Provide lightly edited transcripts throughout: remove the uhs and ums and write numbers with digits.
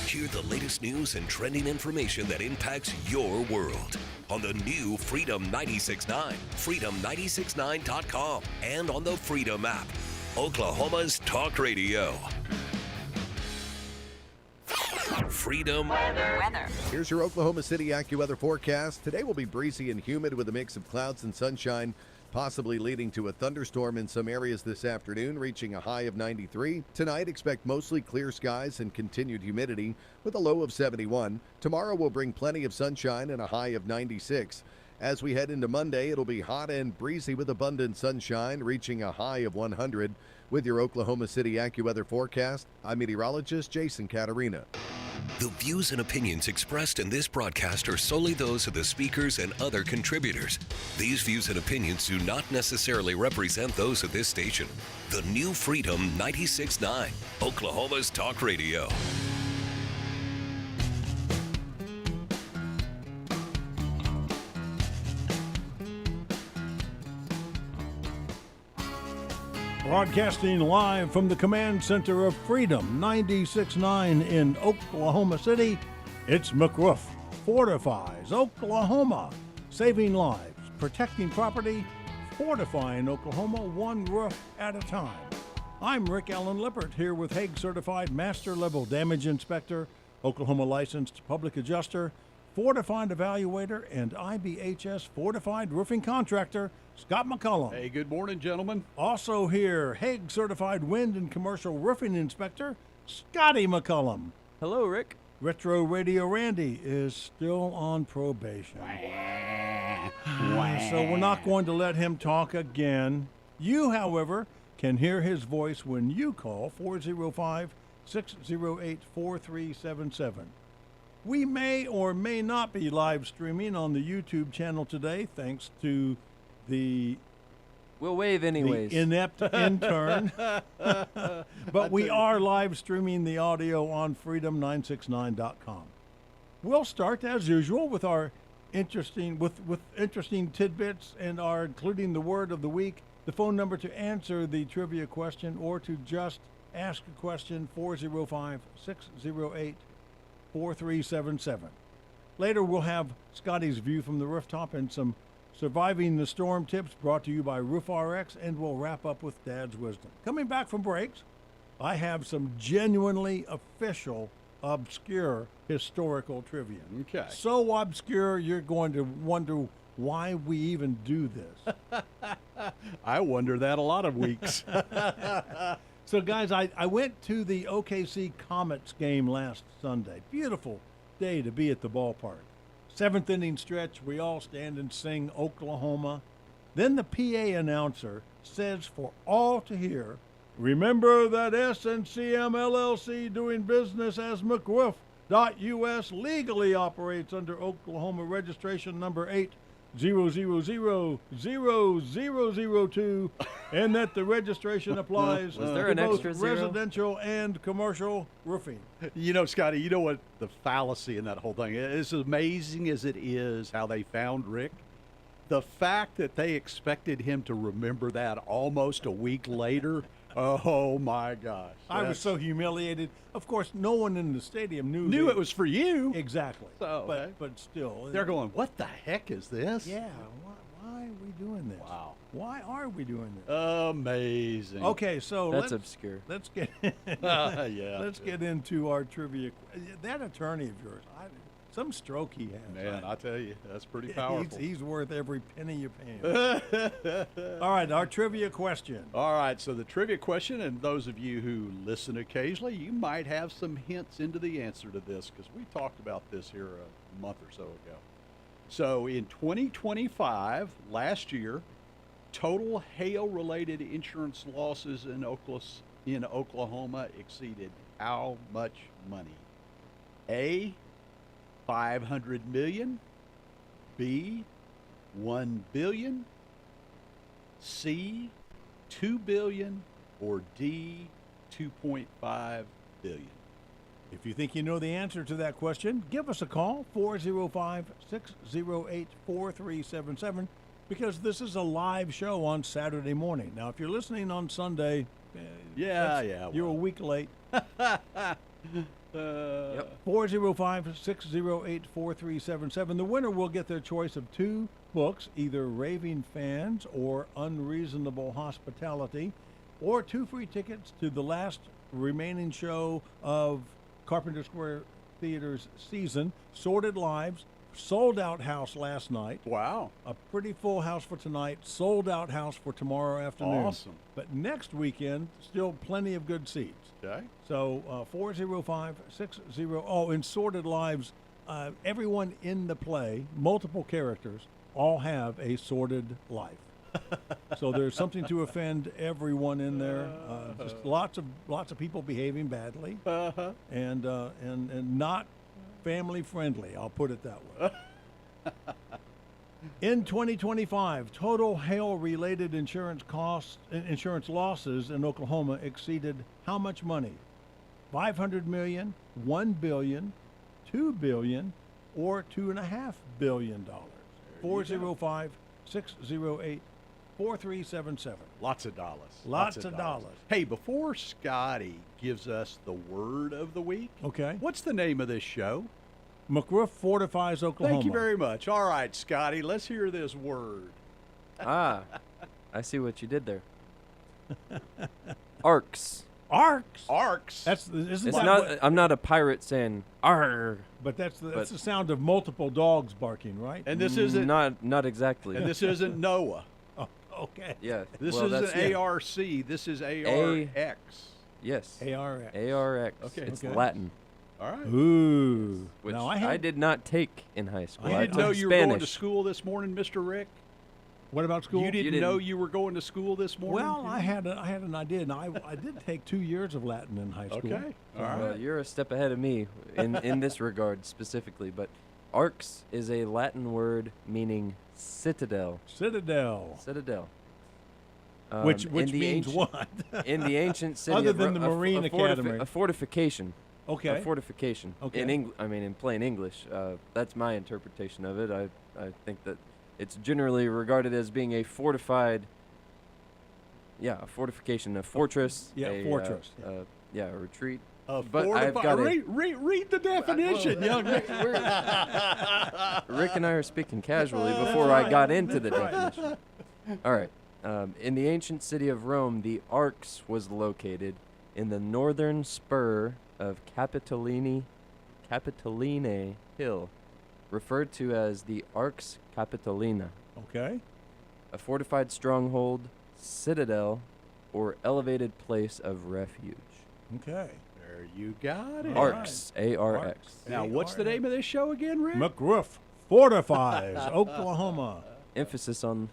Hear the latest news and trending information that impacts your world on the new Freedom 96.9, freedom969.com, and on the Freedom app, Oklahoma's talk radio. Freedom Weather. Here's your Oklahoma City AccuWeather forecast. Today will be breezy and humid with a mix of clouds and sunshine, possibly leading to a thunderstorm in some areas this afternoon, reaching a high of 93. Tonight, expect mostly clear skies and continued humidity with a low of 71. Tomorrow will bring plenty of sunshine and a high of 96. As we head into Monday, it'll be hot and breezy with abundant sunshine, reaching a high of 100. With your Oklahoma City AccuWeather forecast, I'm meteorologist Jason Caterina. The views and opinions expressed in this broadcast are solely those of the speakers and other contributors. These views and opinions do not necessarily represent those of this station. The new Freedom 96.9, Oklahoma's talk radio. Broadcasting live from the command center of Freedom 96.9 in Oklahoma City, it's McRoof Fortifies, Oklahoma. Saving lives, protecting property, fortifying Oklahoma one roof at a time. I'm Rick Allen Lippert here with Hague Certified Master Level Damage Inspector, Oklahoma Licensed Public Adjuster, Fortified Evaluator, and IBHS Fortified Roofing Contractor, Scott McCullum. Hey, good morning, gentlemen. Also here, Hague Certified Wind and Commercial Roofing Inspector, Scotty McCullum. Hello, Rick. Retro Radio Randy is still on probation. So we're not going to let him talk again. You, however, can hear his voice when you call 405-608-4377. We may or may not be live streaming on the YouTube channel today, thanks to We'll wave anyways. the inept intern. But we are live streaming the audio on freedom969.com. We'll start as usual with our interesting tidbits and are including the word of the week, the phone number to answer the trivia question or to just ask a question, 405-608-4377. Later we'll have Scotty's view from the rooftop and some surviving the storm tips brought to you by Roof RX, and we'll wrap up with Dad's wisdom. Coming back from breaks, I have some genuinely official, obscure historical trivia. Okay. So obscure, you're going to wonder why we even do this. I wonder that a lot of weeks. So, guys, I went to the OKC Comets game last Sunday. Beautiful day to be at the ballpark. Seventh inning stretch, we all stand and sing Oklahoma. Then the PA announcer says for all to hear, remember that S&CM LLC doing business as McRoof.US legally operates under Oklahoma registration number 8000002, and that the registration applies Was there to an both extra zero? residential and commercial roofing. You know, Scotty, you know what the fallacy in that whole thing is? As amazing as it is how they found Rick, the fact that they expected him to remember that almost a week later, oh my gosh. I was so humiliated. Of course, no one in the stadium Knew it was for you. exactly. So, okay. But still, They're going, what the heck is this? Yeah, why are we doing this? Wow. Why are we doing this? Amazing. Okay, so That's obscure. let's get Yeah. let's get into our trivia. That attorney of yours, some stroke he has. Man, I tell you, that's pretty powerful. He's worth every penny you pay him. All right, our trivia question. All right, so the trivia question, and those of you who listen occasionally, you might have some hints into the answer to this because we talked about this here a month or so ago. So in 2025, last year, total hail-related insurance losses in Oklahoma exceeded how much money? A, 500 million, B, 1 billion, C, 2 billion, or D, 2.5 billion. If you think you know the answer to that question, give us a call, 405-608-4377, because this is a live show on Saturday morning. Now, if you're listening on Sunday, Yeah, you're a week late. Yep. 405-608-4377. The winner will get their choice of 2 books, either Raving Fans or Unreasonable Hospitality, or 2 free tickets to the last remaining show of Carpenter Square Theater's season, Sordid Lives. Sold out house last night. Wow. A pretty full house for tonight. Sold out house for tomorrow afternoon. Awesome. But next weekend, still plenty of good seats. Okay. So 405-60. Oh, in Sordid Lives, everyone in the play, multiple characters, all have a sordid life. So there's something to offend everyone in there. Just lots of people behaving badly, and not family friendly. I'll put it that way. In 2025, total hail-related insurance losses in Oklahoma exceeded how much money? 500 million, 1 billion, 2 billion, or $2.5 billion. 405-608-4377. Lots of dollars. Lots of dollars. Hey, before Scotty gives us the word of the week, Okay. what's the name of this show? McRoof Fortifies Oklahoma. Thank you very much. All right, Scotty, let's hear this word. I see what you did there. Arcs. Arcs. Arcs. Isn't It's that not. what- I'm not a pirate saying "arr." but that's the but- sound of multiple dogs barking, right? And this isn't Not exactly. and this isn't Noah. Oh, okay. Yeah. This well, isn't that's- ARC. This is ARX. Yes. ARX. ARX. Okay. It's Okay. Latin, All right. Ooh. which now I did not take in high school. You I didn't took know you were Spanish. going to school this morning, Mr. Rick? What about school? You didn't didn't- know you were going to school this morning? Well, I had an idea, and I did take 2 years of Latin in high school. Okay. All right. Well, you're a step ahead of me in this regard specifically, but arx is a Latin word meaning citadel. Citadel. Citadel. Which in means the ancient- what? In the ancient city Other of than Ro- the Marine Academy. a fortification. Okay. A fortification. Okay. In plain English. That's my interpretation of it. I think that it's generally regarded as being a fortified. Yeah, a fortification, a fortress. Yeah, a, fortress. A retreat. But I've got read the definition, young man. Rick and I are speaking casually before I got into the definition. All right. In the ancient city of Rome, the Arx was located in the northern spur of Capitoline Hill, referred to as the Arx Capitolina, Okay. a fortified stronghold, citadel, or elevated place of refuge. Okay. There you got it. Arx, A-R-X. Arx. Now, what's the name of this show again, Rick? McRoof Fortifies Oklahoma. Emphasis on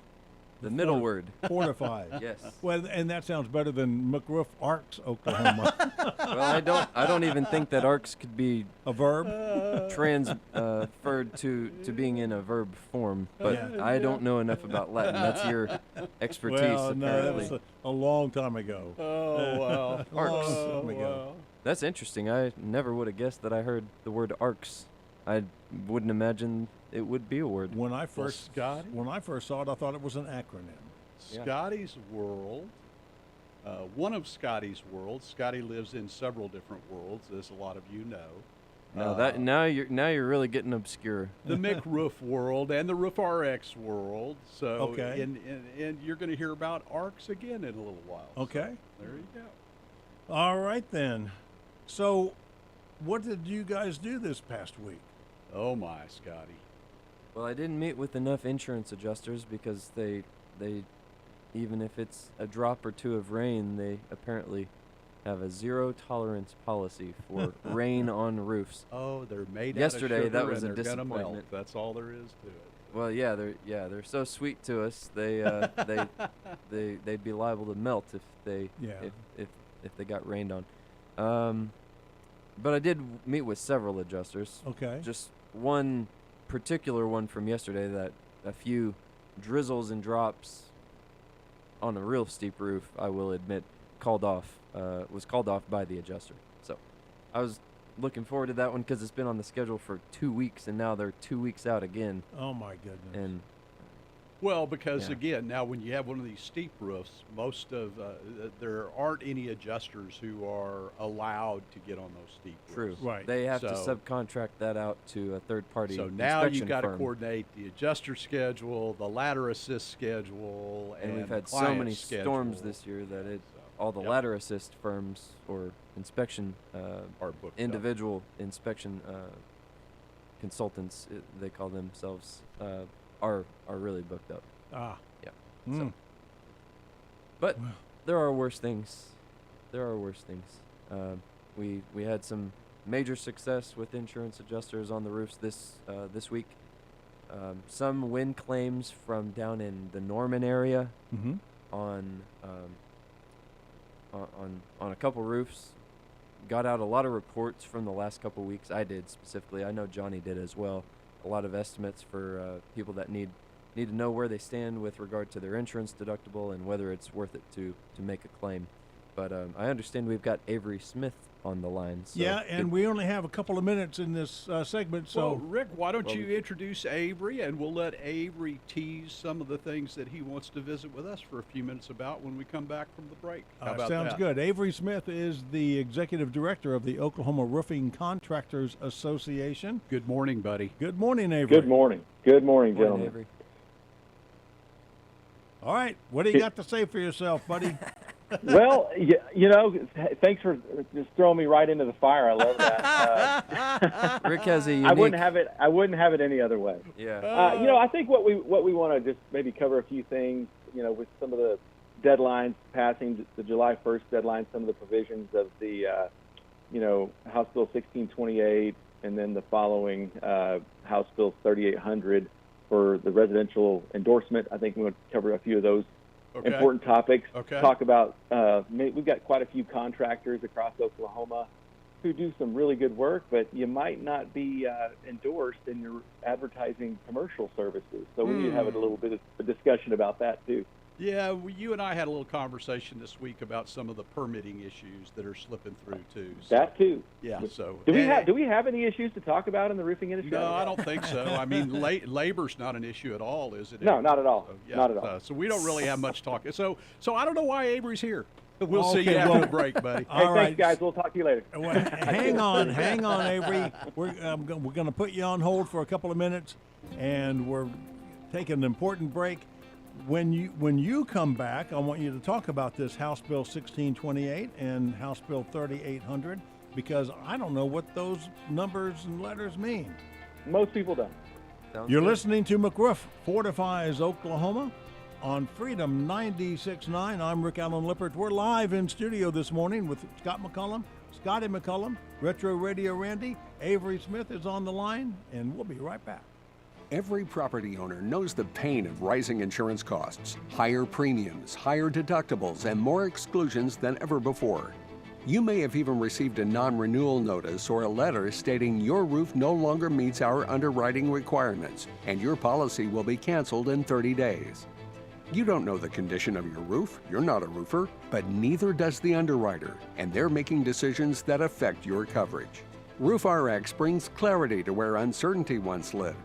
the middle word. Fortifies. Yes. Well, and that sounds better than McRoof Arcs, Oklahoma. Well, I don't even think that arcs could be A verb. transferred to being in a verb form, but Yeah. I don't know enough about Latin. That's your expertise, Well, no, that apparently. was a long time ago. Oh, wow. A long Arcs. time ago. That's interesting. I never would have guessed that I heard the word arcs. I wouldn't imagine it would be a word. When I first Scotty? saw it, I thought it was an acronym. Yeah. Scotty's World. One of Scotty's worlds. Scotty lives in several different worlds, as a lot of you know. Now you're really getting obscure. The McRoof world and the Roof RX world. So, Okay. and you're going to hear about ARCs again in a little while. Okay. So, there you go. All right, then. So, what did you guys do this past week? Oh my, Scotty. Well, I didn't meet with enough insurance adjusters because they even if it's a drop or two of rain, they apparently have a zero tolerance policy for rain on roofs. Oh, they're made Yesterday, out of sugar that was and a they're gonna disappointment. melt. That's all there is to it. Well, they're so sweet to us. They'd be liable to melt if they if they got rained on. But I did meet with several adjusters. Okay. Just one particular one from yesterday that a few drizzles and drops on a real steep roof, I will admit, was called off by the adjuster. So I was looking forward to that one because it's been on the schedule for 2 weeks, and now they're 2 weeks out again. Oh, my goodness. And Well, because Yeah. again, now when you have one of these steep roofs, most of there aren't any adjusters who are allowed to get on those steep True. roofs. Right. They have to So- subcontract that out to a third-party So now you've inspection got to firm. coordinate the adjuster schedule, the ladder assist schedule, And we've the had so client many storms schedule. this year that So, all the yep, ladder assist firms or inspection are booked up. individual inspection consultants, they call themselves, are really booked up. Ah. Yeah. Mm. But there are worse things. There are worse things. We had some major success with insurance adjusters on the roofs this week. Some wind claims from down in the Norman area Mm-hmm. on a couple roofs. Got out a lot of reports from the last couple weeks. I did specifically. I know Johnny did as well. A lot of estimates for people that need to know where they stand with regard to their insurance deductible and whether it's worth it to make a claim. But I understand we've got Avery Smith on the line. So Yeah, and we only have a couple of minutes in this segment, so Well, Rick, why don't Well, you introduce Avery, and we'll let Avery tease some of the things that he wants to visit with us for a few minutes about when we come back from the break. How about sounds that? good. Avery Smith is the executive director of the Oklahoma Roofing Contractors Association. Good morning, buddy. Good morning, Avery. Good morning. Good morning, Morning, gentlemen. Avery. All right, what do you got to say for yourself, buddy? Well, you know, thanks for just throwing me right into the fire. I love that. Rick has a unique. I wouldn't have it any other way. Yeah. You know, I think what we want to just maybe cover a few things. You know, with some of the deadlines passing, the July 1st deadline, some of the provisions of the, you know, House Bill 1628, and then the following House Bill 3800 for the residential endorsement. I think we want to cover a few of those Okay. important topics. Okay. Talk about we've got quite a few contractors across Oklahoma who do some really good work, but you might not be endorsed in your advertising commercial services. So we need to have a little bit of a discussion about that too. Yeah, you and I had a little conversation this week about some of the permitting issues that are slipping through too. So, That too. yeah. So Do we have any issues to talk about in the roofing industry? No, I don't think so. I mean, labor's not an issue at all, is it? No, not at all. So, yeah, Not at all. So we don't really have much talk. So I don't know why Avery's here. We'll see you Okay, after well- the break, buddy. Hey, All thanks, right. guys. We'll talk to you later. Well, hang on, Avery. We're going to put you on hold for a couple of minutes, and we're taking an important break. When you come back, I want you to talk about this House Bill 1628 and House Bill 3800, because I don't know what those numbers and letters mean. Most people don't. Sounds You're good. listening to McRoof Fortifies Oklahoma on Freedom 96.9. I'm Rick Allen Lippert. We're live in studio this morning with Scotty McCullum, Retro Radio Randy. Avery Smith is on the line, and we'll be right back. Every property owner knows the pain of rising insurance costs, higher premiums, higher deductibles, and more exclusions than ever before. You may have even received a non-renewal notice or a letter stating your roof no longer meets our underwriting requirements, and your policy will be canceled in 30 days. You don't know the condition of your roof, you're not a roofer, but neither does the underwriter, and they're making decisions that affect your coverage. RoofRx brings clarity to where uncertainty once lived.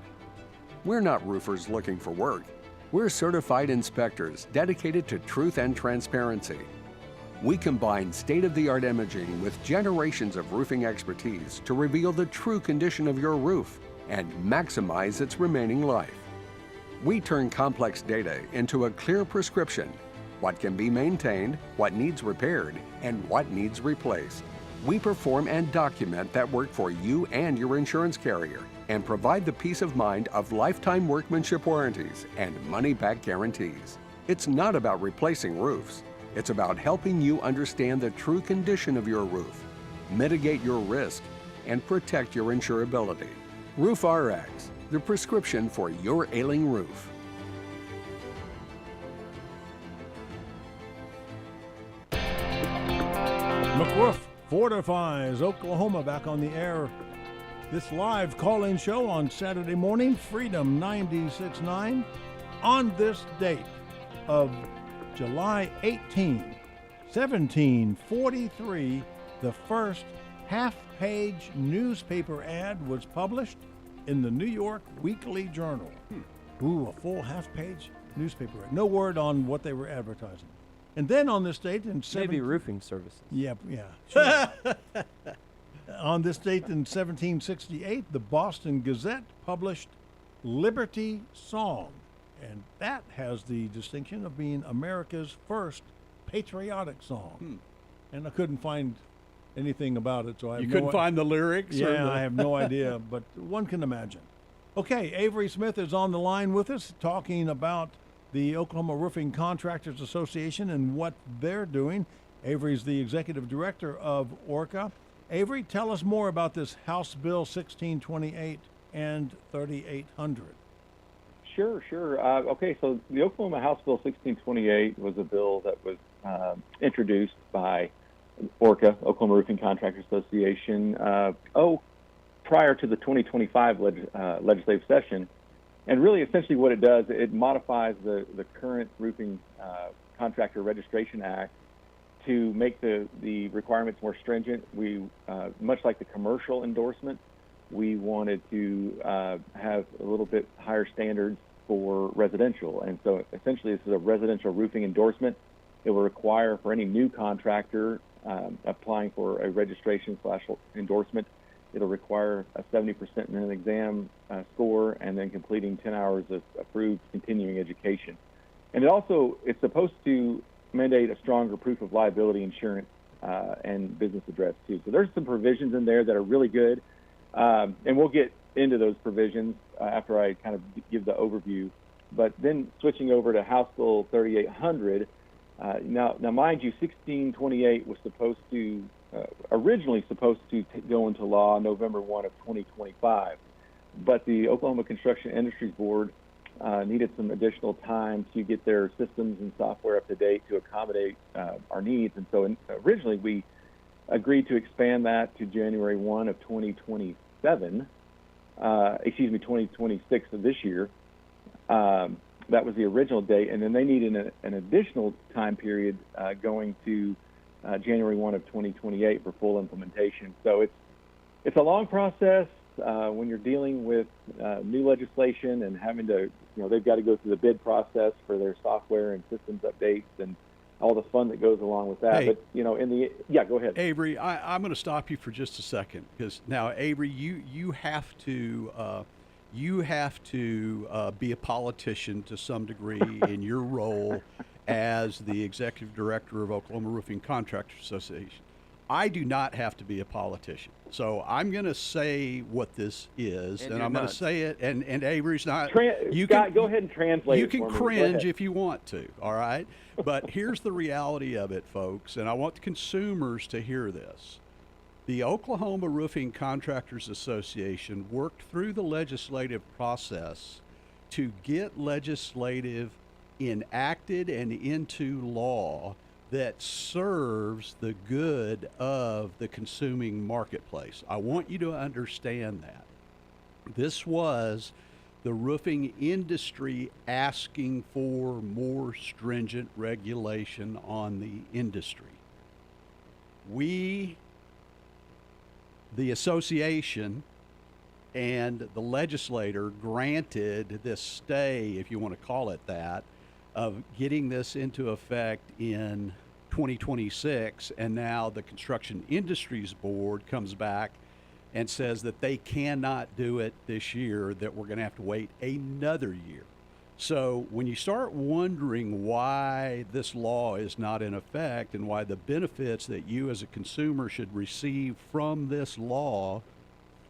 We're not roofers looking for work. We're certified inspectors dedicated to truth and transparency. We combine state-of-the-art imaging with generations of roofing expertise to reveal the true condition of your roof and maximize its remaining life. We turn complex data into a clear prescription: what can be maintained, what needs repaired, and what needs replaced. We perform and document that work for you and your insurance carrier, and provide the peace of mind of lifetime workmanship warranties and money-back guarantees. It's not about replacing roofs. It's about helping you understand the true condition of your roof, mitigate your risk, and protect your insurability. RoofRx, the prescription for your ailing roof. McRoof Fortifies Oklahoma back on the air. This live call-in show on Saturday morning, Freedom 96.9, on this date of July 18, 1743, the first half-page newspaper ad was published in the New York Weekly Journal. Ooh, a full half page? newspaper. No word on what they were advertising. And then on this date in Maybe roofing services. Yeah, sure. On this date in 1768, the Boston Gazette published Liberty Song, and that has the distinction of being America's first patriotic song. And I couldn't find anything about it, so I have couldn't find the lyrics? Yeah, I have no idea, but one can imagine. Okay, Avery Smith is on the line with us talking about the Oklahoma Roofing Contractors Association and what they're doing. Avery's the executive director of ORCA. Avery, tell us more about this House Bill 1628 and 3800. Sure. Okay, so the Oklahoma House Bill 1628 was a bill that was introduced by ORCA, Oklahoma Roofing Contractors Association, prior to the 2025 legislative session. And really, essentially what it does, it modifies the current Roofing Contractor Registration Act to make the requirements more stringent. We, much like the commercial endorsement, we wanted to have a little bit higher standards for residential. And so essentially this is a residential roofing endorsement. It will require for any new contractor applying for a registration/endorsement, it'll require a 70% in an exam score and then completing 10 hours of approved continuing education. And it's supposed to mandate a stronger proof of liability insurance and business address too. So there's some provisions in there that are really good. And we'll get into those provisions after I kind of give the overview. But then switching over to House Bill 3800, now mind you, 1628 was originally supposed to go into law November 1 of 2025. But the Oklahoma Construction Industries Board needed some additional time to get their systems and software up to date to accommodate our needs. And so originally we agreed to expand that to January 1 of 2026 of this year. That was the original date, and then they needed an additional time period going to January 1 of 2028 for full implementation. So it's a long process when you're dealing with new legislation and having to, they've got to go through the bid process for their software and systems updates and all the fun that goes along with that. Hey, but go ahead. Avery, I'm going to stop you for just a second, because now, Avery, you have to be a politician to some degree in your role as the executive director of Oklahoma Roofing Contractors Association. I do not have to be a politician. So I'm going to say what this is, and I'm going to say it, and Avery's not. Go ahead and translate. You it can for me. cringe if you want to, all right? But here's the reality of it, folks, and I want the consumers to hear this. The Oklahoma Roofing Contractors Association worked through the legislative process to get legislative enacted and into law that serves the good of the consuming marketplace. I want you to understand that. This was the roofing industry asking for more stringent regulation on the industry. We, the association, and the legislator granted this stay, if you want to call it that, of getting this into effect in 2026, and now the Construction Industries Board comes back and says that they cannot do it this year, that we're going to have to wait another year. So when you start wondering why this law is not in effect and why the benefits that you as a consumer should receive from this law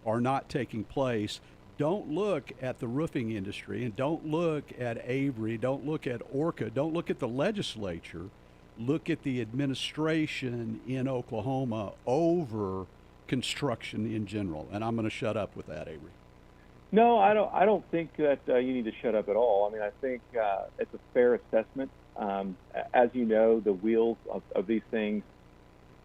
are not taking place, don't look at the roofing industry, and don't look at Avery, don't look at ORCA, don't look at the legislature. Look at the administration in Oklahoma over construction in general. And I'm going to shut up with that, Avery. No, I don't think that you need to shut up at all. I mean, I think it's a fair assessment. As you know, the wheels of these things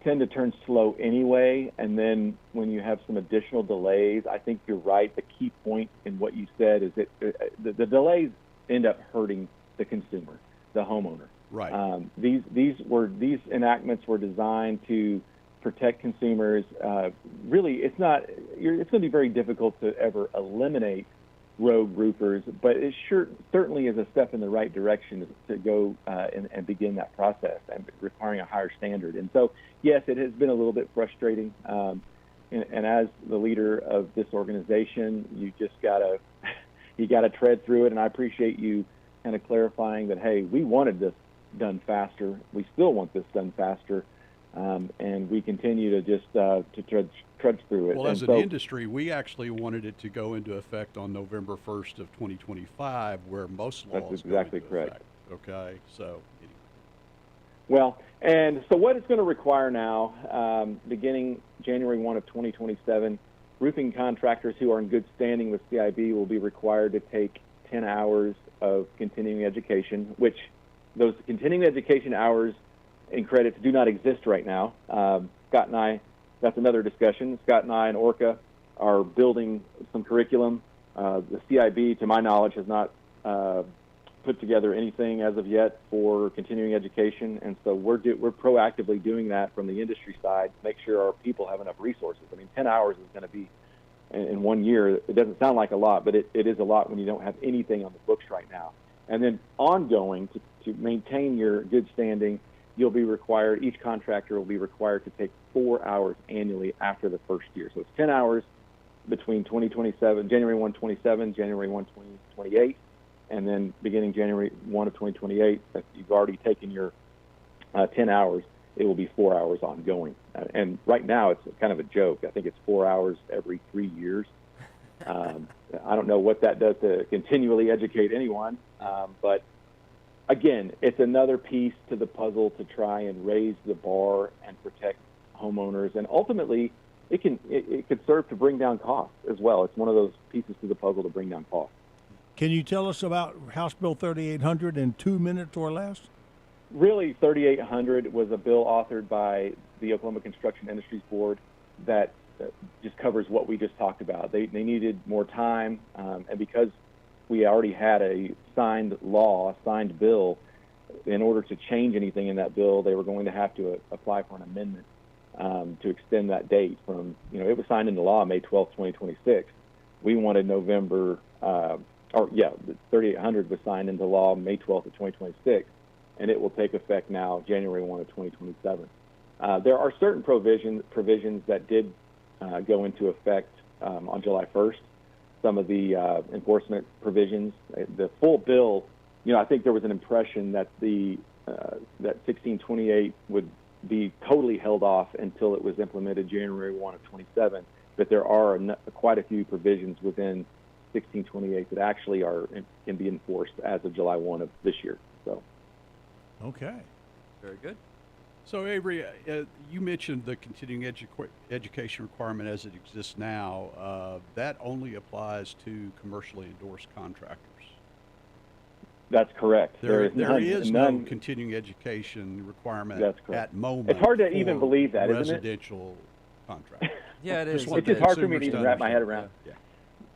tend to turn slow anyway, and then when you have some additional delays, I think you're right. The key point in what you said is that the delays end up hurting the consumer, the homeowner. Right. These enactments were designed to protect consumers. Really, it's going to be very difficult to ever eliminate rogue roofers, but it certainly is a step in the right direction to go and begin that process and requiring a higher standard. And so, yes, it has been a little bit frustrating. And as the leader of this organization, you just gotta tread through it. And I appreciate you kind of clarifying that, hey, we wanted this done faster. We still want this done faster. And we continue to just to trudge through it. Well, as an industry, we actually wanted it to go into effect on November 1st of 2025, where most laws That's exactly go into correct. effect. Okay, so anyway. Well, and so what it's going to require now, beginning January 1 of 2027, roofing contractors who are in good standing with CIB will be required to take 10 hours of continuing education, which those continuing education hours and credits do not exist right now. Scott and I, that's another discussion. Scott and I and Orca are building some curriculum. The CIB, to my knowledge, has not put together anything as of yet for continuing education, and so we're proactively doing that from the industry side to make sure our people have enough resources. I mean, 10 hours is going to be, in 1 year, it doesn't sound like a lot, but it is a lot when you don't have anything on the books right now. And then ongoing, to maintain your good standing, you'll be required, each contractor will be required to take 4 hours annually after the first year. So it's 10 hours between January 1, 27, January 1, 2028, and then beginning January 1 of 2028, if you've already taken your 10 hours, it will be 4 hours ongoing. And right now, it's kind of a joke. I think it's 4 hours every 3 years. I don't know what that does to continually educate anyone, but again, it's another piece to the puzzle to try and raise the bar and protect homeowners, and ultimately, it could serve to bring down costs as well. It's one of those pieces to the puzzle to bring down costs. Can you tell us about House Bill 3800 in 2 minutes or less? Really, 3800 was a bill authored by the Oklahoma Construction Industries Board that just covers what we just talked about. They needed more time, and because we already had a signed signed bill, in order to change anything in that bill, they were going to have to apply for an amendment to extend that date from, it was signed into law May 12th, 2026. We wanted the 3800 was signed into law May 12th of 2026, and it will take effect now January 1 of 2027. There are certain provisions that did go into effect on July 1st. Some of the enforcement provisions, the full bill, I think there was an impression that that 1628 would be totally held off until it was implemented January 1 of 27. But there are quite a few provisions within 1628 that actually can be enforced as of July 1 of this year. So, okay, very good. So, Avery, you mentioned the continuing education requirement as it exists now. That only applies to commercially endorsed contractors. That's correct. There is no none continuing education requirement at moment. It's hard to even believe that, isn't it? Residential contract. Yeah, it is. It's just hard for me to even wrap my head around. Yeah.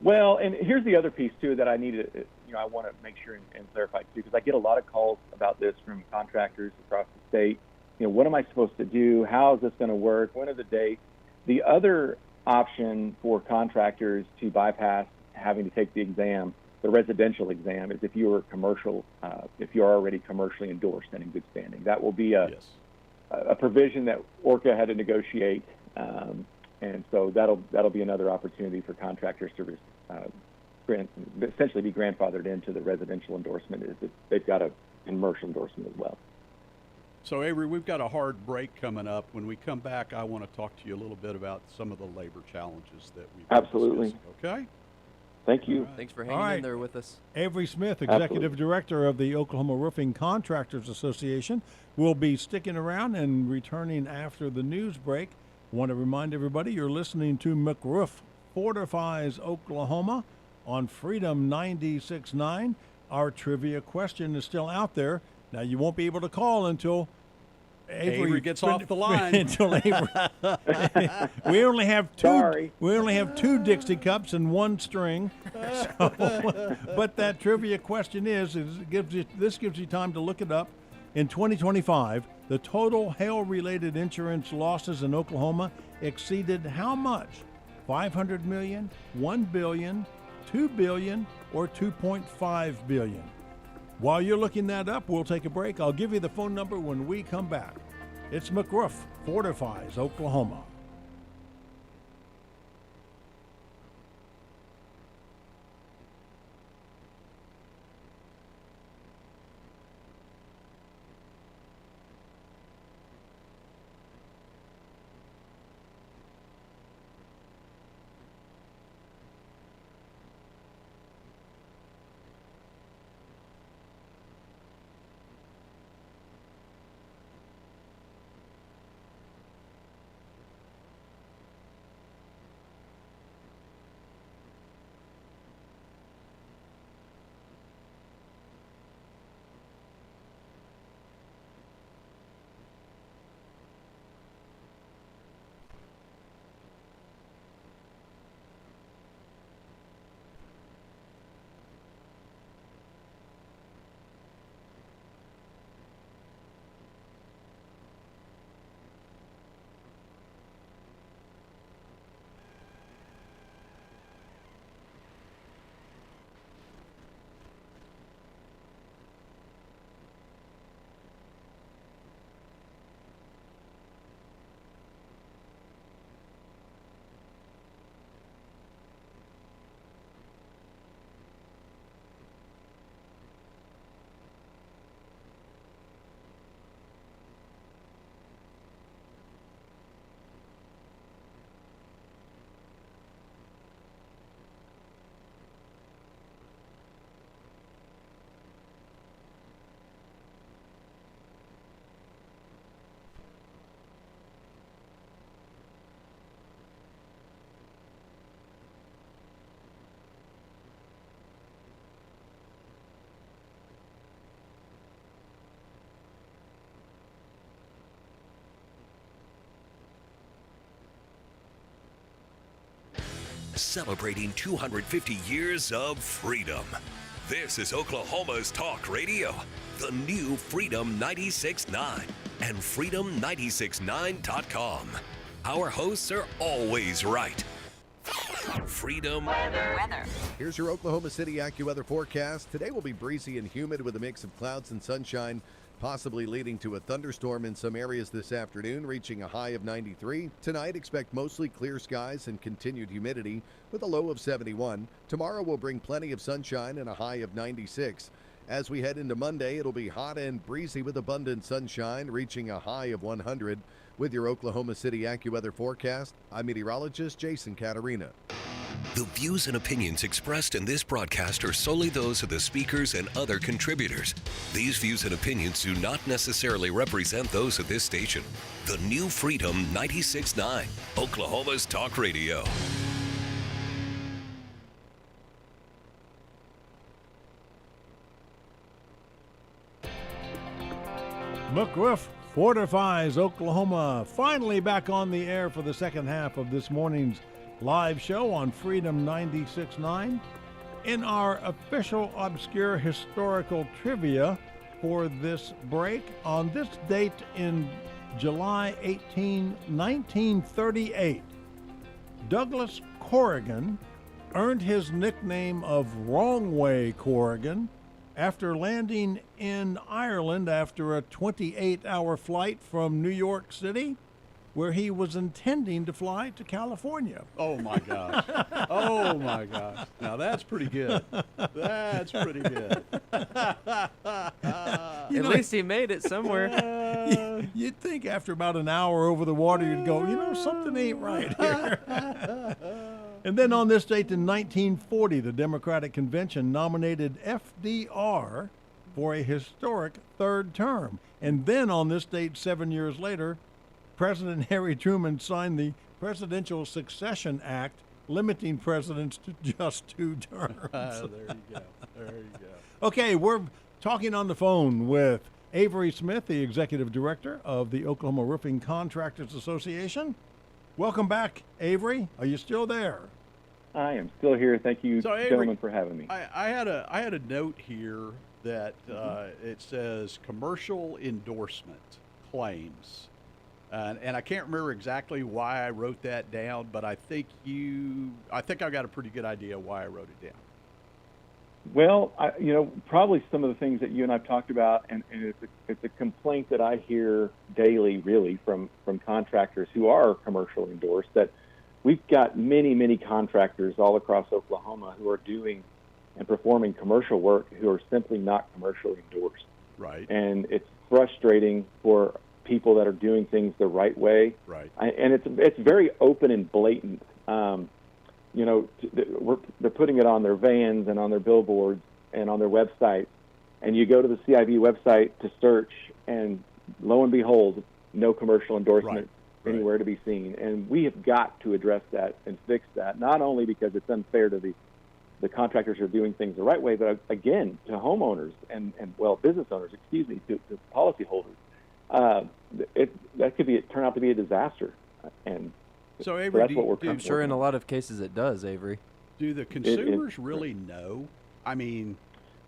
Well, and here's the other piece too that I need to, I want to make sure and clarify too, because I get a lot of calls about this from contractors across the state. What am I supposed to do? How is this going to work? When are the dates? The other option for contractors to bypass having to take the exam, the residential exam, is if you are commercial, if you are already commercially endorsed and in good standing. That will be a provision that Orca had to negotiate, and so that'll be another opportunity for contractors to essentially be grandfathered into the residential endorsement. Is that they've got a commercial endorsement as well. So, Avery, we've got a hard break coming up. When we come back, I want to talk to you a little bit about some of the labor challenges that we've been discussing. Okay? Thank you. Right. Thanks for hanging in there with us. Avery Smith, Executive Director of the Oklahoma Roofing Contractors Association, will be sticking around and returning after the news break. Want to remind everybody you're listening to McRoof Fortifies Oklahoma on Freedom 96.9. Our trivia question is still out there. Now, you won't be able to call until Avery gets off the line. Until Avery. We only have two. Sorry. We only have 2 Dixie cups and 1 string. So, but that trivia question this gives you time to look it up. In 2025, the total hail-related insurance losses in Oklahoma exceeded how much? $500 million, $1 billion, $2 billion or $2.5 billion. While you're looking that up, we'll take a break. I'll give you the phone number when we come back. It's McRoof Fortifies, Oklahoma. Celebrating 250 years of freedom. This is Oklahoma's Talk Radio, the new Freedom 96.9 and Freedom969.com. Our hosts are always right. Freedom Weather. Here's your Oklahoma City AccuWeather forecast. Today will be breezy and humid with a mix of clouds and sunshine, possibly leading to a thunderstorm in some areas this afternoon, reaching a high of 93. Tonight, expect mostly clear skies and continued humidity with a low of 71. Tomorrow will bring plenty of sunshine and a high of 96. As we head into Monday, it'll be hot and breezy with abundant sunshine, reaching a high of 100. With your Oklahoma City AccuWeather forecast, I'm meteorologist Jason Caterina. The views and opinions expressed in this broadcast are solely those of the speakers and other contributors. These views and opinions do not necessarily represent those of this station. The new Freedom 96.9, Oklahoma's Talk Radio. McRoof Fortifies, Oklahoma, finally back on the air for the second half of this morning's live show on Freedom 96.9. In our official obscure historical trivia for this break, on this date in July 18, 1938, Douglas Corrigan earned his nickname of Wrong Way Corrigan after landing in Ireland after a 28-hour flight from New York City, where he was intending to fly to California. Oh, my gosh. Oh, my gosh. Now, that's pretty good. That's pretty good. At least he made it somewhere. You'd think after about an hour over the water, you'd go, something ain't right here. And then on this date in 1940, the Democratic Convention nominated FDR for a historic third term. And then on this date 7 years later, President Harry Truman signed the Presidential Succession Act, limiting presidents to just 2 terms. There you go. There you go. Okay, we're talking on the phone with Avery Smith, the Executive Director of the Oklahoma Roofing Contractors Association. Welcome back, Avery. Are you still there? I am still here. Thank you, So, Avery, gentlemen, for having me. I had a note here that it says commercial endorsement claims. And I can't remember exactly why I wrote that down, but I think I got a pretty good idea why I wrote it down. Well, probably some of the things that you and I've talked about, and it's a complaint that I hear daily, really, from contractors who are commercial endorsed, that we've got many contractors all across Oklahoma who are doing and performing commercial work who are simply not commercially endorsed. Right. And it's frustrating for people that are doing things the right way. Right. And it's very open and blatant. They're putting it on their vans and on their billboards and on their websites. And you go to the CIV website to search, and lo and behold, no commercial endorsement anywhere to be seen. And we have got to address that and fix that, not only because it's unfair to the contractors who are doing things the right way, but again, to homeowners and business owners, to policyholders. That could turn out to be a disaster. And so, Avery, that's what we're sure in a lot of cases it does, Avery. Do the consumers really know? I mean,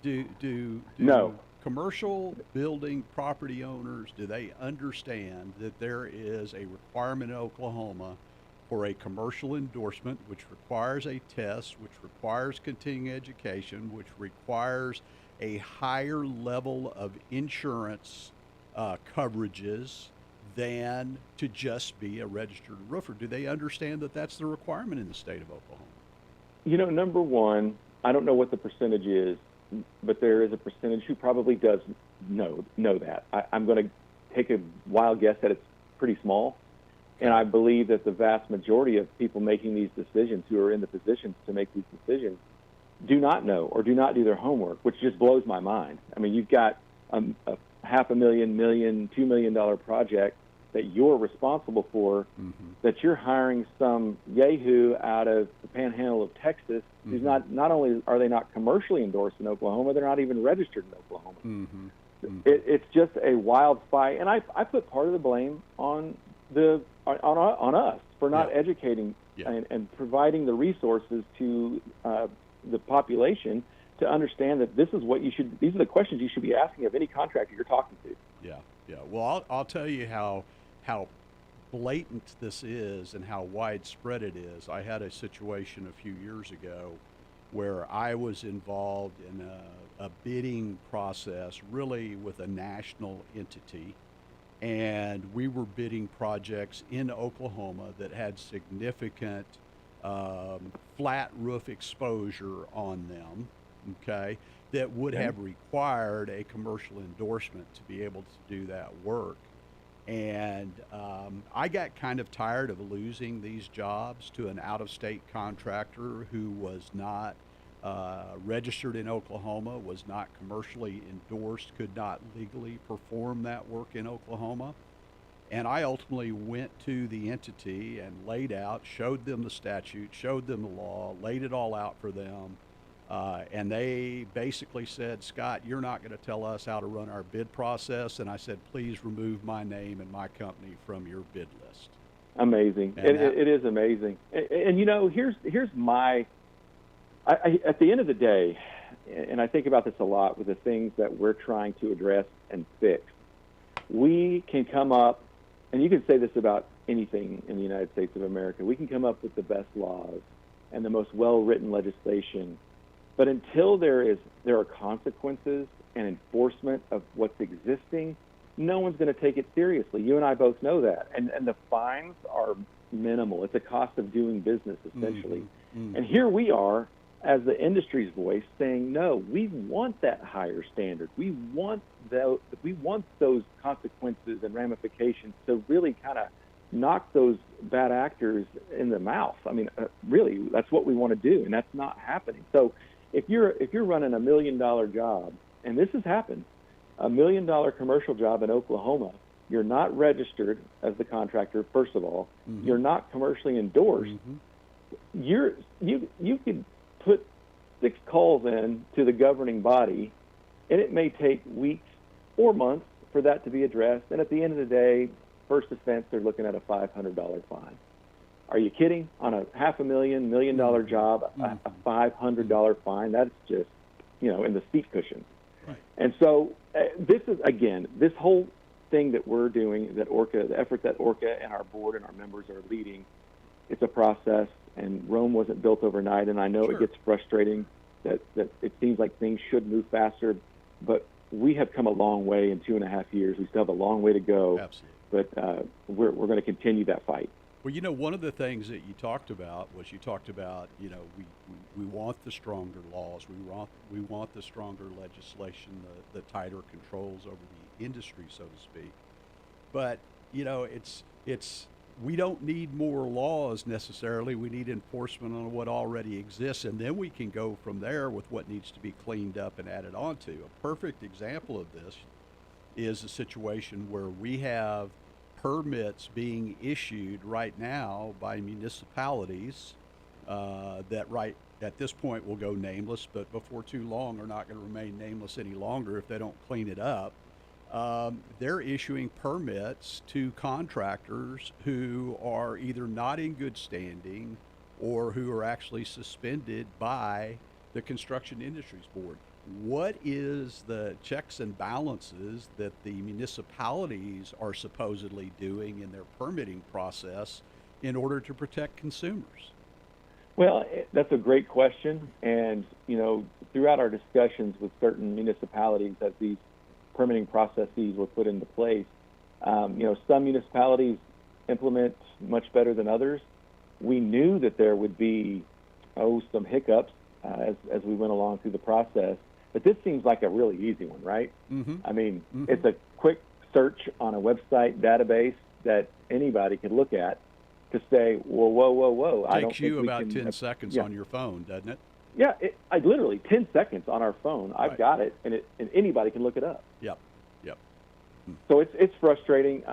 do no. Commercial building property owners, do they understand that there is a requirement in Oklahoma for a commercial endorsement, which requires a test, which requires continuing education, which requires a higher level of insurance coverages than to just be a registered roofer? Do they understand that that's the requirement in the state of Oklahoma? Number one, I don't know what the percentage is, but there is a percentage who probably does know that. I'm going to take a wild guess that it's pretty small. And I believe that the vast majority of people making these decisions, who are in the positions to make these decisions, do not know or do not do their homework, which just blows my mind. I mean, you've got a $500,000, $2 million project that you're responsible for, that you're hiring some yahoo out of the panhandle of Texas, who's not only are they not commercially endorsed in Oklahoma, they're not even registered in Oklahoma. It's just a wild fight, and I put part of the blame on us for not educating and providing the resources to the population to understand that these are the questions you should be asking of any contractor you're talking to. Yeah. Well, I'll tell you how blatant this is and how widespread it is. I had a situation a few years ago where I was involved in a bidding process, really with a national entity, and we were bidding projects in Oklahoma that had significant flat roof exposure on them, that would have required a commercial endorsement to be able to do that work. And I got kind of tired of losing these jobs to an out-of-state contractor who was not registered in Oklahoma, was not commercially endorsed, could not legally perform that work in Oklahoma. And I ultimately went to the entity and showed them the statute, showed them the law, laid it all out for them. And they basically said, Scott, you're not going to tell us how to run our bid process. And I said, please remove my name and my company from your bid list. Amazing. It is amazing. And here's my, at the end of the day, and I think about this a lot with the things that we're trying to address and fix, we can come up, and you can say this about anything in the United States of America, we can come up with the best laws and the most well-written legislation. But until there are consequences and enforcement of what's existing, no one's going to take it seriously. You and I both know that. And the fines are minimal. It's a cost of doing business, essentially. And here we are, as the industry's voice, saying, no, we want that higher standard. We want those consequences and ramifications to really kind of knock those bad actors in the mouth. I mean, really, that's what we want to do, and that's not happening. So if you're running $1 million job, and this has happened, $1 million commercial job in Oklahoma, you're not registered as the contractor, first of all. You're not commercially endorsed. You could put 6 calls in to the governing body, and it may take weeks or months for that to be addressed. And at the end of the day, first offense, they're looking at a $500 fine. Are you kidding? On a $500,000, $1 million job, a $500 fine, that's just, in the seat cushions. Right. And so this is, again, this whole everything that we're doing, that Orca, the effort that Orca and our board and our members are leading, it's a process, and Rome wasn't built overnight. And I know Sure. it gets frustrating that it seems like things should move faster, but we have come a long way in 2.5 years. We still have a long way to go. Absolutely. But we're going to continue that fight. Well, one of the things that you talked about was we want the stronger laws, we want the stronger legislation, the tighter controls over the industry, so to speak. But it's we don't need more laws necessarily. We need enforcement on what already exists, and then we can go from there with what needs to be cleaned up and added onto. A perfect example of this is a situation where we have permits being issued right now by municipalities that right at this point will go nameless, but before too long are not going to remain nameless any longer if they don't clean it up. They're issuing permits to contractors who are either not in good standing or who are actually suspended by the Construction Industries Board. What is the checks and balances that the municipalities are supposedly doing in their permitting process in order to protect consumers? Well, that's a great question. And, throughout our discussions with certain municipalities as these permitting processes were put into place, some municipalities implement much better than others. We knew that there would be, some hiccups as we went along through the process. But this seems like a really easy one, right? Mm-hmm. I mean, Mm-hmm. It's a quick search on a website database that anybody could look at to say, whoa. I don't Takes you think we about can, 10 seconds yeah. on your phone, doesn't it? Yeah, I literally 10 seconds on our phone. I've Right. got it, and anybody can look it up. Yep. So it's frustrating.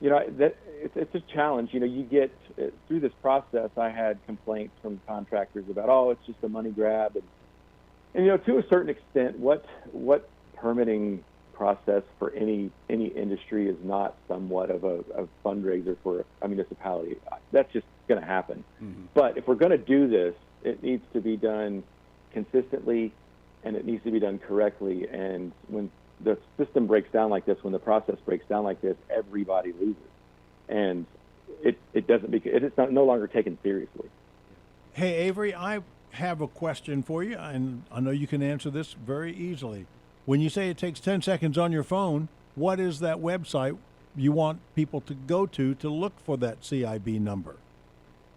It's a challenge. You get through this process. I had complaints from contractors about, it's just a money grab, and to a certain extent, what permitting process for any industry is not somewhat of a fundraiser for a municipality. That's just going to happen. Mm-hmm. But if we're going to do this, it needs to be done consistently, and it needs to be done correctly. And when the system breaks down like this, when the process breaks down like this, everybody loses, and it's no longer taken seriously. Hey, Avery, I have a question for you, and I know you can answer this very easily. When you say it takes 10 seconds on your phone, what is that website you want people to go to look for that CIB number?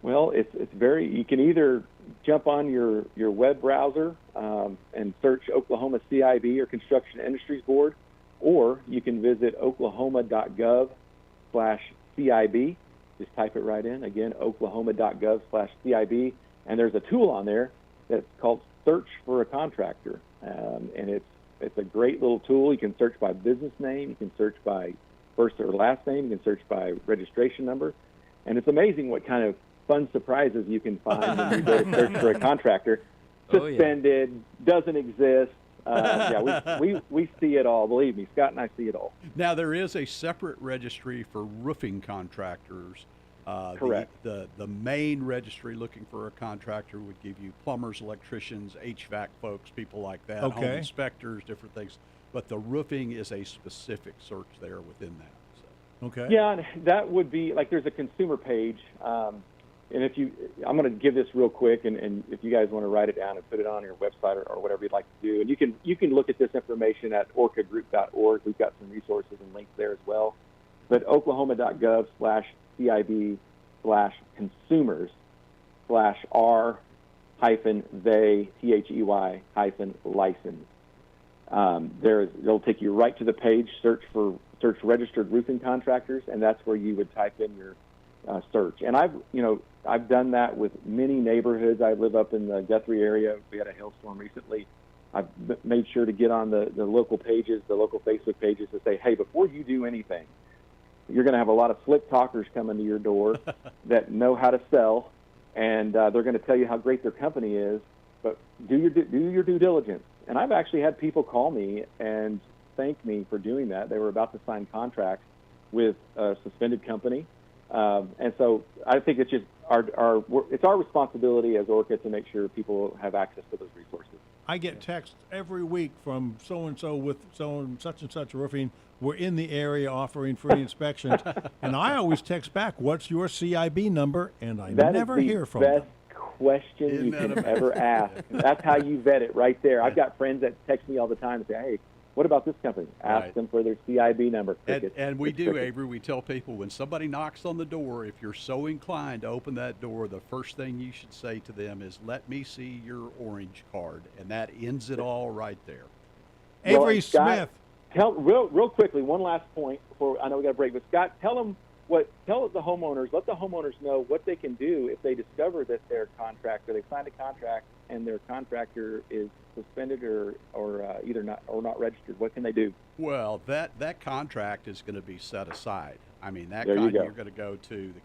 Well, it's you can either jump on your web browser and search Oklahoma CIB or Construction Industries Board, or you can visit oklahoma.gov/CIB. Just type it right in. Again, oklahoma.gov/CIB. And there's a tool on there that's called Search for a Contractor. And it's a great little tool. You can search by business name. You can search by first or last name. You can search by registration number. And it's amazing what kind of fun surprises you can find when you go to search for a contractor. Suspended, doesn't exist. We see it all. Believe me, Scott and I see it all. Now, there is a separate registry for roofing contractors. Correct. The main registry looking for a contractor would give you plumbers, electricians, HVAC folks, people like that, home inspectors, different things. But the roofing is a specific search there within that. So. Okay. Yeah, and that would be like there's a consumer page. And I'm going to give this real quick, and if you guys want to write it down and put it on your website or whatever you'd like to do, and you can look at this information at orcagroup.org. We've got some resources and links there as well. But oklahoma.gov/CIB/R-they-license. It'll take you right to the page. Search registered roofing contractors, and that's where you would type in your search. And I've done that with many neighborhoods. I live up in the Guthrie area. We had a hailstorm recently. I've made sure to get on the local pages, the local Facebook pages, to say, hey, before you do anything, you're going to have a lot of slick talkers coming to your door that know how to sell, and they're going to tell you how great their company is. But do your due diligence. And I've actually had people call me and thank me for doing that. They were about to sign contracts with a suspended company. And so I think it's just it's our responsibility as Orca to make sure people have access to those resources. I get texts every week from so-and-so with such and such roofing. We're in the area offering free inspections. And I always text back, what's your CIB number? And I never hear from them. That is the best question you can ever ask. That's how you vet it right there. I've got friends that text me all the time and say, hey, what about this company? Ask them for their CIB number. And we do, Avery. We tell people when somebody knocks on the door, if you're so inclined to open that door, the first thing you should say to them is, let me see your orange card. And that ends it all right there. Avery Smith. Tell real quickly, one last point before I know we got to break. But Scott, tell the homeowners, let the homeowners know what they can do if they discover that their contractor, they signed a contract and their contractor is suspended or either not registered. What can they do? Well, that contract is going to be set aside. I mean, you're going to go to the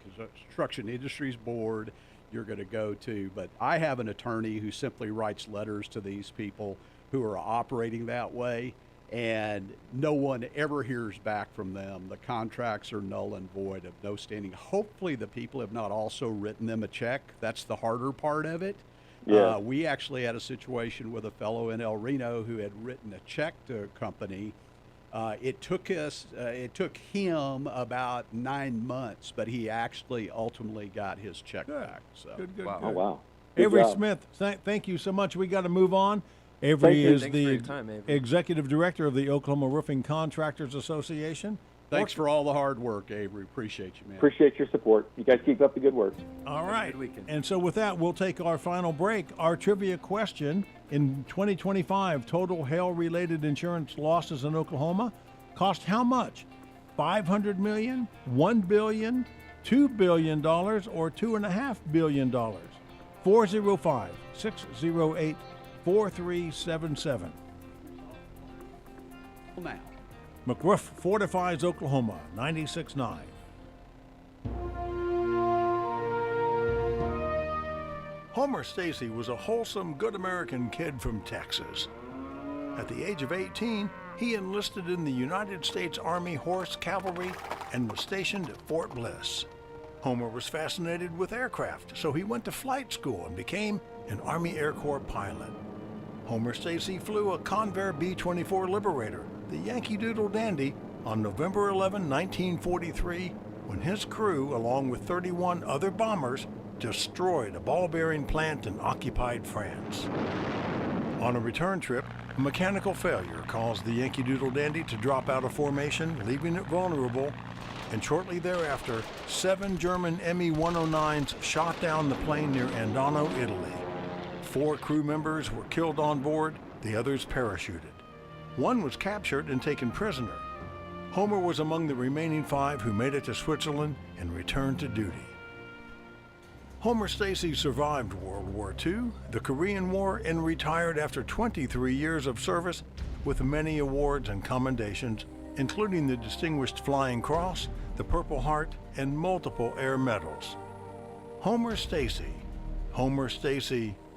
Construction Industries Board. You're going to go to, but I have an attorney who simply writes letters to these people who are operating that way, and no one ever hears back from them. The contracts are null and void, of no standing. Hopefully the people have not also written them a check. That's the harder part of it. Yeah. We actually had a situation with a fellow in El Reno who had written a check to a company. It took him about 9 months, but he actually ultimately got his check back. So. Good. Oh, wow. Avery Smith, thank you so much. We got to move on. Avery is the executive director of the Oklahoma Roofing Contractors Association. Thanks for all the hard work, Avery. Appreciate you, man. Appreciate your support. You guys keep up the good work. All right. And so with that, we'll take our final break. Our trivia question: in 2025, total hail-related insurance losses in Oklahoma cost how much? $500 million, $1 billion, $2 billion, or $2.5 billion? 405-608-4377. Now. McRoof Fortifies Oklahoma, 96.9. Homer Stacy was a wholesome, good American kid from Texas. At the age of 18, he enlisted in the United States Army Horse Cavalry and was stationed at Fort Bliss. Homer was fascinated with aircraft, so he went to flight school and became an Army Air Corps pilot. Homer Stacy flew a Convair B-24 Liberator, the Yankee Doodle Dandy, on November 11, 1943, when his crew, along with 31 other bombers, destroyed a ball-bearing plant in occupied France. On a return trip, a mechanical failure caused the Yankee Doodle Dandy to drop out of formation, leaving it vulnerable, and shortly thereafter, 7 German Me-109s shot down the plane near Andano, Italy. 4 crew members were killed on board, the others parachuted. 1 was captured and taken prisoner. Homer was among the remaining 5 who made it to Switzerland and returned to duty. Homer Stacy survived World War II, the Korean War, and retired after 23 years of service with many awards and commendations, including the Distinguished Flying Cross, the Purple Heart, and multiple air medals. Homer Stacy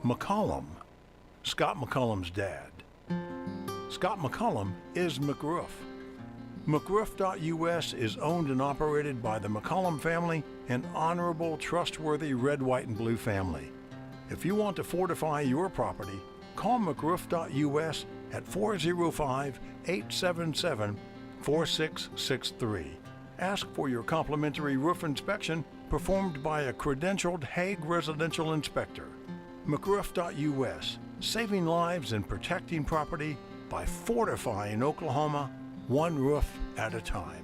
McCollum, Scott McCollum's dad. Scott McCollum is McRoof. McRoof.us is owned and operated by the McCollum family, an honorable, trustworthy red, white, and blue family. If you want to fortify your property, call McRoof.us at 405-877-4663. Ask for your complimentary roof inspection performed by a credentialed Hague residential inspector. McRoof.us, saving lives and protecting property by fortifying Oklahoma, one roof at a time.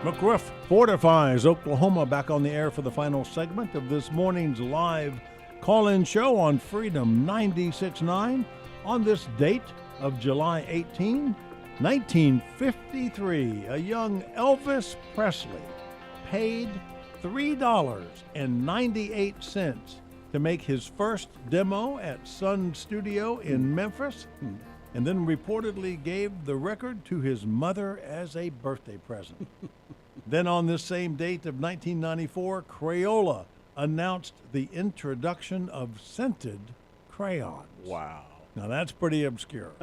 McRoof Fortifies Oklahoma back on the air for the final segment of this morning's live call-in show on Freedom 96.9 on this date of July 18, 1953. A young Elvis Presley paid $3.98 to make his first demo at Sun Studio in Memphis, and then reportedly gave the record to his mother as a birthday present. Then on this same date of 1994, Crayola announced the introduction of scented crayons. Wow. Now that's pretty obscure.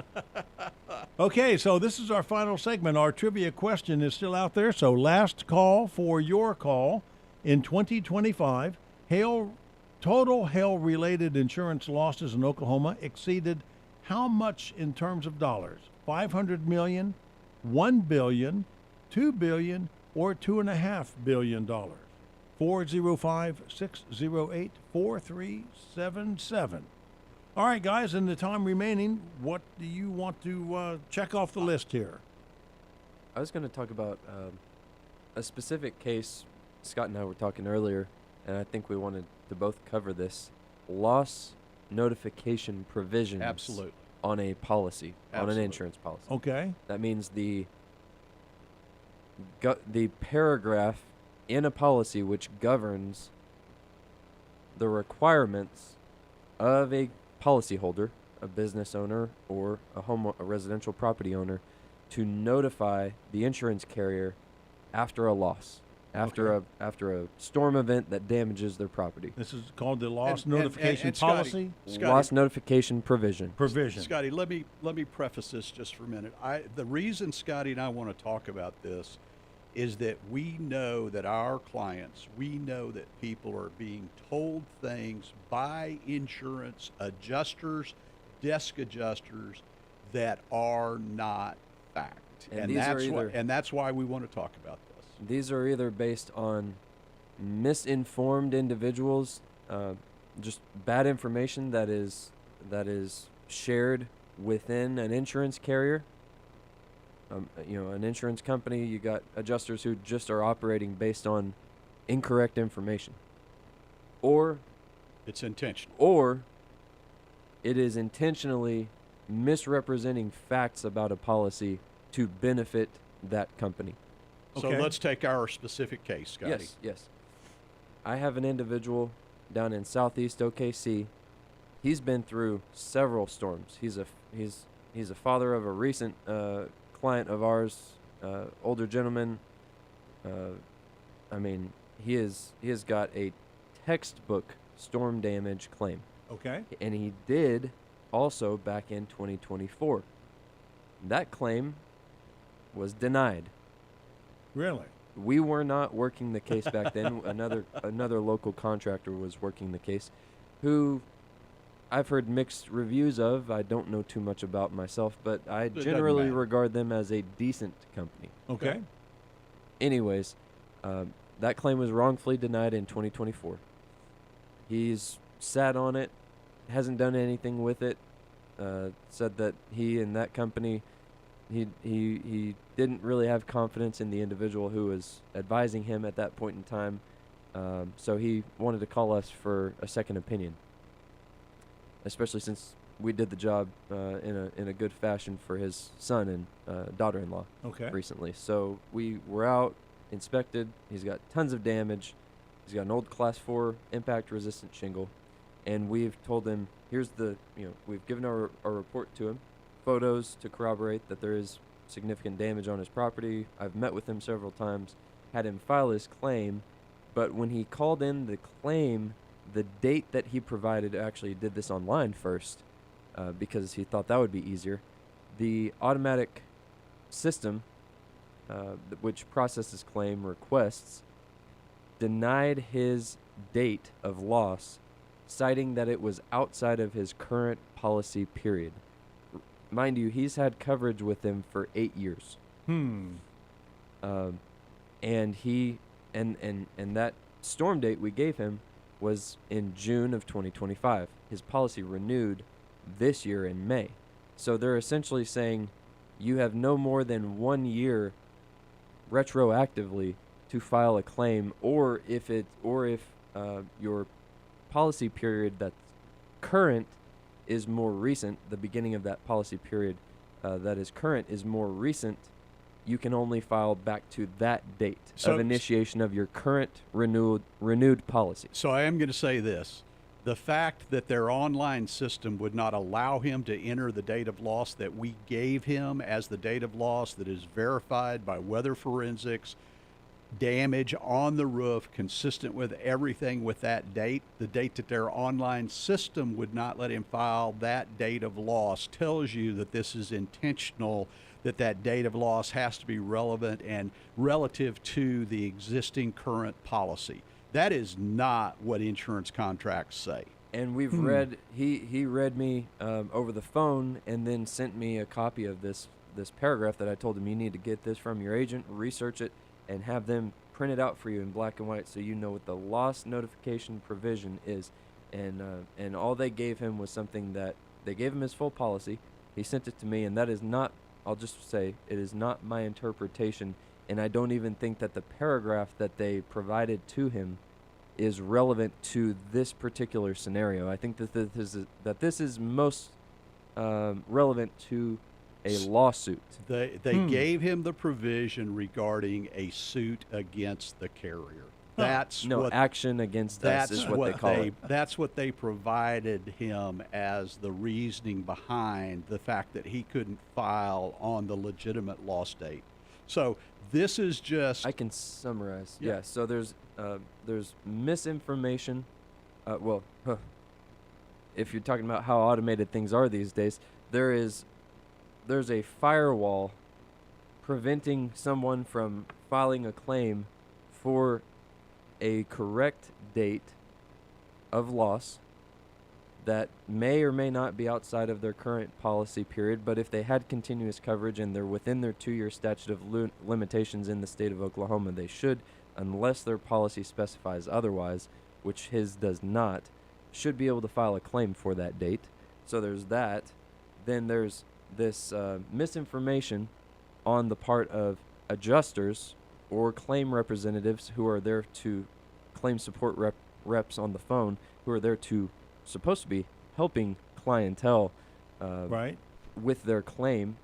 Okay, so this is our final segment. Our trivia question is still out there, so last call for your call. In 2025, hail total hail-related insurance losses in Oklahoma exceeded how much in terms of dollars? 500 million, 1 billion, 2 billion, or $2.5 billion? 405-608-4377. All right, guys, in the time remaining, what do you want to check off the list here? I was going to talk about a specific case. Scott and I were talking earlier, and I think we wanted to both cover this. Loss notification provisions. Absolutely. On a policy, Absolutely. on an insurance policy. Okay. That means the paragraph in a policy which governs the requirements of a policyholder, a business owner, or a residential property owner, to notify the insurance carrier after a loss, after a storm event that damages their property. This is called the loss And notification Scotty, policy. Loss notification provision. Scotty, let me preface this just for a minute. The reason Scotty and I want to talk about this is that we know that our clients, we know that people are being told things by insurance adjusters, desk adjusters, that are not fact. And that's why we want to talk about this. These are either based on misinformed individuals, just bad information that is shared within an insurance carrier. An insurance company, you got adjusters who just are operating based on incorrect information. Or it's intentional. Or it is intentionally misrepresenting facts about a policy to benefit that company. So let's take our specific case, Scotty. Yes. I have an individual down in southeast OKC. He's been through several storms. He's a father of a recent client of ours, older gentleman. He has got a textbook storm damage claim. Okay. And he did also back in 2024. That claim was denied. Really? We were not working the case back then. Another local contractor was working the case, who I've heard mixed reviews of. I don't know too much about myself, but I generally regard them as a decent company. Okay. Anyways, that claim was wrongfully denied in 2024. He's sat on it, hasn't done anything with it. Said that he and that company, he didn't really have confidence in the individual who was advising him at that point in time. So he wanted to call us for a second opinion, especially since we did the job in a good fashion for his son and daughter-in-law recently. So we were out, inspected. He's got tons of damage. He's got an old Class 4 impact-resistant shingle, and we've told him, we've given our report to him, photos to corroborate that there is significant damage on his property. I've met with him several times, had him file his claim, but when he called in the claim, the date that he provided, actually did this online first because he thought that would be easier. The automatic system, which processes claim requests, denied his date of loss, citing that it was outside of his current policy period. Mind you, he's had coverage with him for 8 years. And that storm date we gave him was in June of 2025. His policy renewed this year in May. So they're essentially saying you have no more than 1 year retroactively to file a claim, or if your policy period that's current is more recent, the beginning of that policy period that is current is more recent, you can only file back to that date of initiation of your current renewed policy. So I am going to say this. The fact that their online system would not allow him to enter the date of loss that we gave him as the date of loss that is verified by weather forensics, damage on the roof consistent with everything with that date, the date that their online system would not let him file that date of loss tells you that this is intentional, that date of loss has to be relevant and relative to the existing current policy. That is not what insurance contracts say. And we've read, he read me over the phone and then sent me a copy of this paragraph that I told him, you need to get this from your agent, research it, and have them print it out for you in black and white so you know what the loss notification provision is. And all they gave him was something that, they gave him his full policy. He sent it to me, and that is not, I'll just say, it is not my interpretation, and I don't even think that the paragraph that they provided to him is relevant to this particular scenario. I think that this is most relevant to a lawsuit. They gave him the provision regarding a suit against the carrier. That's action against us is what they call it. That's what they provided him as the reasoning behind the fact that he couldn't file on the legitimate loss date. So this is just. I can summarize. Yeah. So there's misinformation. If you're talking about how automated things are these days, there's a firewall preventing someone from filing a claim for a correct date of loss that may or may not be outside of their current policy period, but if they had continuous coverage and they're within their 2-year statute of limitations in the state of Oklahoma, they should, unless their policy specifies otherwise, which his does not, should be able to file a claim for that date. So there's that. Then there's this misinformation on the part of adjusters or claim representatives who are there to claim support reps on the phone who are there to supposed to be helping clientele with their claim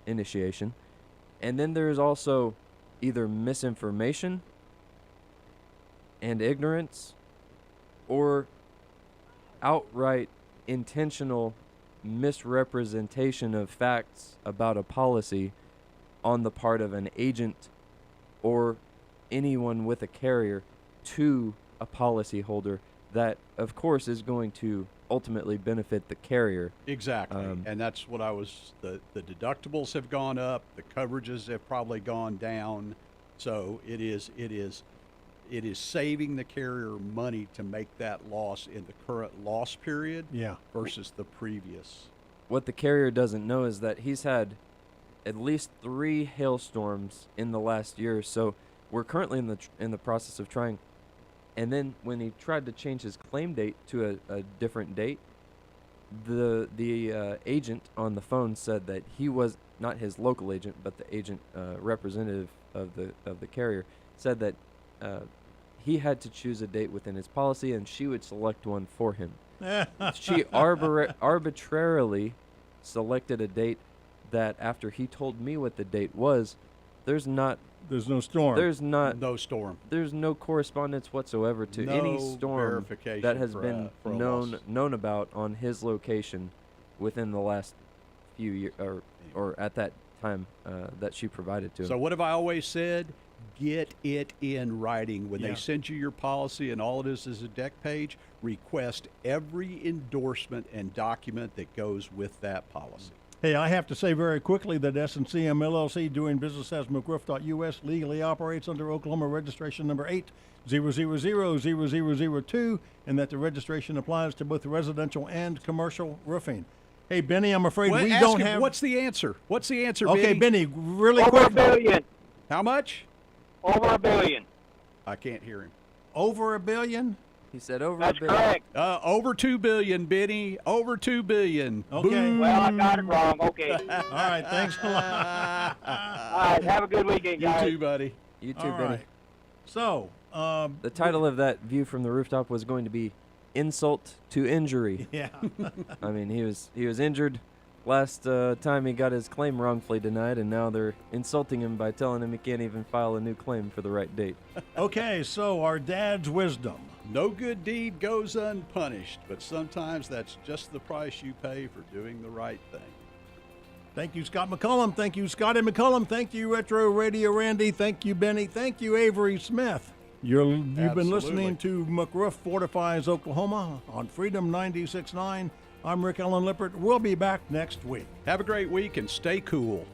initiation. And then there's also either misinformation and ignorance or outright intentional misrepresentation of facts about a policy on the part of an agent or anyone with a carrier to a policyholder that, of course, is going to ultimately benefit the carrier. Exactly. And that's what the deductibles have gone up, the coverages have probably gone down. So it is saving the carrier money to make that loss in the current loss period versus the previous. What the carrier doesn't know is that he's had at least 3 hailstorms in the last year, so we're currently in the process of trying. And then when he tried to change his claim date to a different date, the agent on the phone said that he was not his local agent, but the agent representative of the carrier said that he had to choose a date within his policy, and she would select one for him. She arbitrarily selected a date that, after he told me what the date was, there's no storm. There's no correspondence whatsoever to any storm that has been known about on his location within the last few years, or at that time that she provided to him. So what have I always said? Get it in writing. When they send you your policy and all it is a deck page, request every endorsement and document that goes with that policy. Hey, I have to say very quickly that S&CM LLC, doing business as McRoof.us, legally operates under Oklahoma registration number 8000002, and that the registration applies to both residential and commercial roofing. Hey, Benny, I'm afraid we don't have... What's the answer? Okay, Benny, really quick. Over $1 billion. How much? Over $1 billion. I can't hear him. Over $1 billion? He said over That's $1 billion. correct. Over $2 billion, Benny. Over $2 billion. Okay. Boom. Well, I got it wrong. Okay. All right, thanks a lot. All right, have a good weekend, guys. You too, buddy. You too, All Benny. right. So, the title of that view from the rooftop was going to be "Insult to Injury." Yeah. I mean, he was injured last time he got his claim wrongfully denied, and now they're insulting him by telling him he can't even file a new claim for the right date. Okay, so our dad's wisdom. No good deed goes unpunished, but sometimes that's just the price you pay for doing the right thing. Thank you, Scott McCullum. Thank you, Scotty McCullum. Thank you, Retro Radio Randy. Thank you, Benny. Thank you, Avery Smith. You've been listening to McRoof Fortifies Oklahoma on Freedom 96.9. I'm Rick Allen Lippert. We'll be back next week. Have a great week and stay cool.